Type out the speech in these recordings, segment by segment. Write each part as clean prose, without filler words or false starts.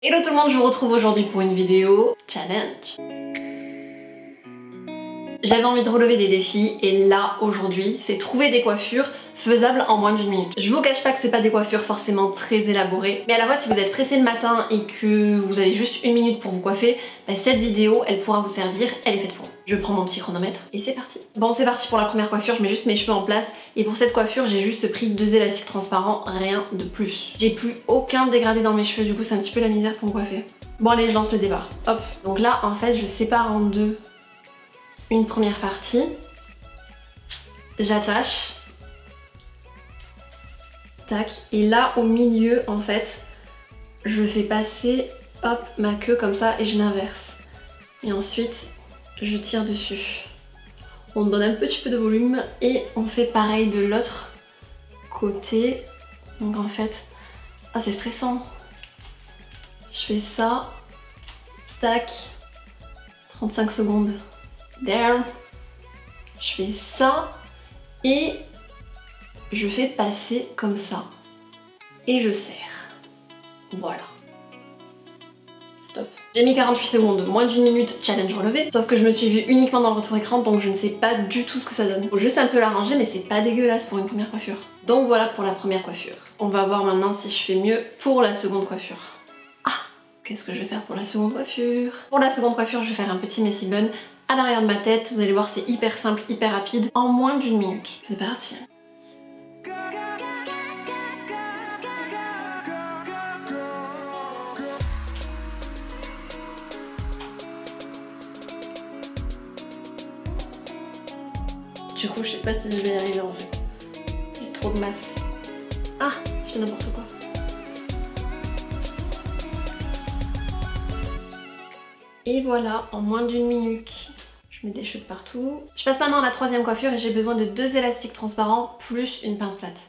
Hello tout le monde, je vous retrouve aujourd'hui pour une vidéo challenge. J'avais envie de relever des défis et là aujourd'hui c'est trouver des coiffures faisables en moins d'une minute. Je vous cache pas que c'est pas des coiffures forcément très élaborées, mais à la fois si vous êtes pressé le matin et que vous avez juste une minute pour vous coiffer, bah, cette vidéo elle pourra vous servir, elle est faite pour vous. Je prends mon petit chronomètre et c'est parti. Bon, c'est parti pour la première coiffure, je mets juste mes cheveux en place et pour cette coiffure j'ai juste pris 2 élastiques transparents, rien de plus. J'ai plus aucun dégradé dans mes cheveux, du coup c'est un petit peu la misère pour me coiffer. Bon allez, je lance le départ. Hop. Donc là en fait je sépare en deux une première partie, j'attache, tac, et là au milieu en fait je fais passer hop ma queue comme ça et je l'inverse et ensuite je tire dessus. On donne un petit peu de volume et on fait pareil de l'autre côté. Donc en fait, ah c'est stressant, je fais ça, tac, 35 secondes. There. Je fais ça et je fais passer comme ça et je serre. Voilà. Stop. J'ai mis 48 secondes, moins d'une minute, challenge relevé. Sauf que je me suis vue uniquement dans le retour écran donc je ne sais pas du tout ce que ça donne. Faut juste un peu l'arranger mais c'est pas dégueulasse pour une première coiffure. Donc voilà pour la première coiffure. On va voir maintenant si je fais mieux pour la seconde coiffure. Qu'est-ce que je vais faire pour la seconde coiffure? Pour la seconde coiffure, je vais faire un petit messy bun à l'arrière de ma tête. Vous allez voir, c'est hyper simple, hyper rapide, en moins d'une minute. C'est parti. Du coup, je sais pas si je vais y arriver en fait. J'ai trop de masse. Ah, je fais n'importe quoi. Et voilà, en moins d'une minute, je mets des cheveux de partout. Je passe maintenant à la troisième coiffure et j'ai besoin de 2 élastiques transparents plus une pince plate.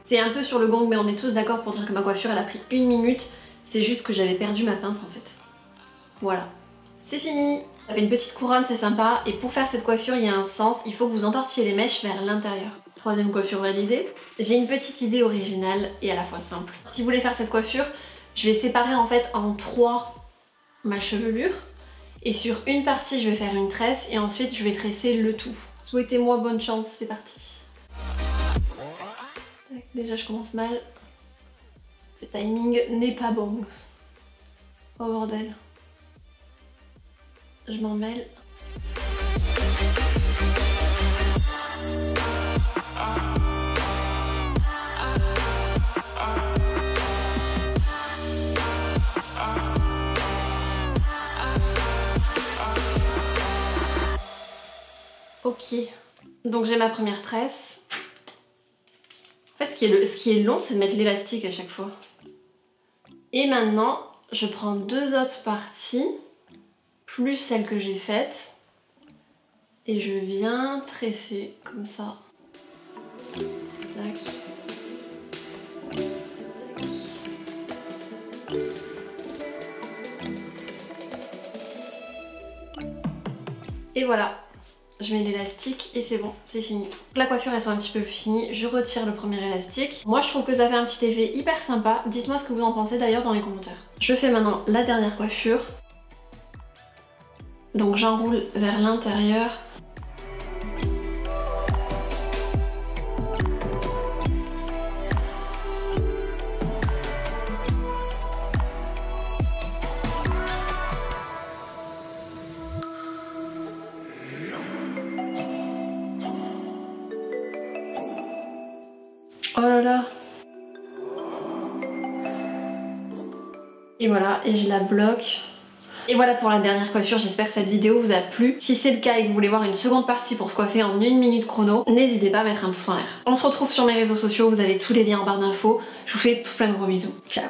C'est un peu sur le gong mais on est tous d'accord pour dire que ma coiffure elle a pris une minute. C'est juste que j'avais perdu ma pince en fait. Voilà, c'est fini. Ça fait une petite couronne, c'est sympa. Et pour faire cette coiffure, il y a un sens. Il faut que vous entortillez les mèches vers l'intérieur. Troisième coiffure validée. J'ai une petite idée originale et à la fois simple. Si vous voulez faire cette coiffure, je vais séparer en fait en 3 ma chevelure. Et sur une partie, je vais faire une tresse et ensuite je vais tresser le tout. Souhaitez-moi bonne chance, c'est parti. Déjà je commence mal. Le timing n'est pas bon. Oh bordel. Je m'en mêle. Ok. Donc j'ai ma première tresse. En fait, ce qui est long, c'est de mettre l'élastique à chaque fois. Et maintenant, je prends 2 autres parties, plus celle que j'ai faite, et je viens tresser comme ça. Tac. Et voilà. Je mets l'élastique et c'est bon, c'est fini. La coiffure elle soit un petit peu finie, je retire le premier élastique. Moi je trouve que ça fait un petit effet hyper sympa. Dites-moi ce que vous en pensez d'ailleurs dans les commentaires. Je fais maintenant la dernière coiffure. Donc j'enroule vers l'intérieur. Oh là là. Et voilà, et je la bloque. Et voilà pour la dernière coiffure, j'espère que cette vidéo vous a plu. Si c'est le cas et que vous voulez voir une seconde partie pour se coiffer en 1 minute chrono, n'hésitez pas à mettre un pouce en l'air. On se retrouve sur mes réseaux sociaux, vous avez tous les liens en barre d'infos. Je vous fais tout plein de gros bisous. Ciao.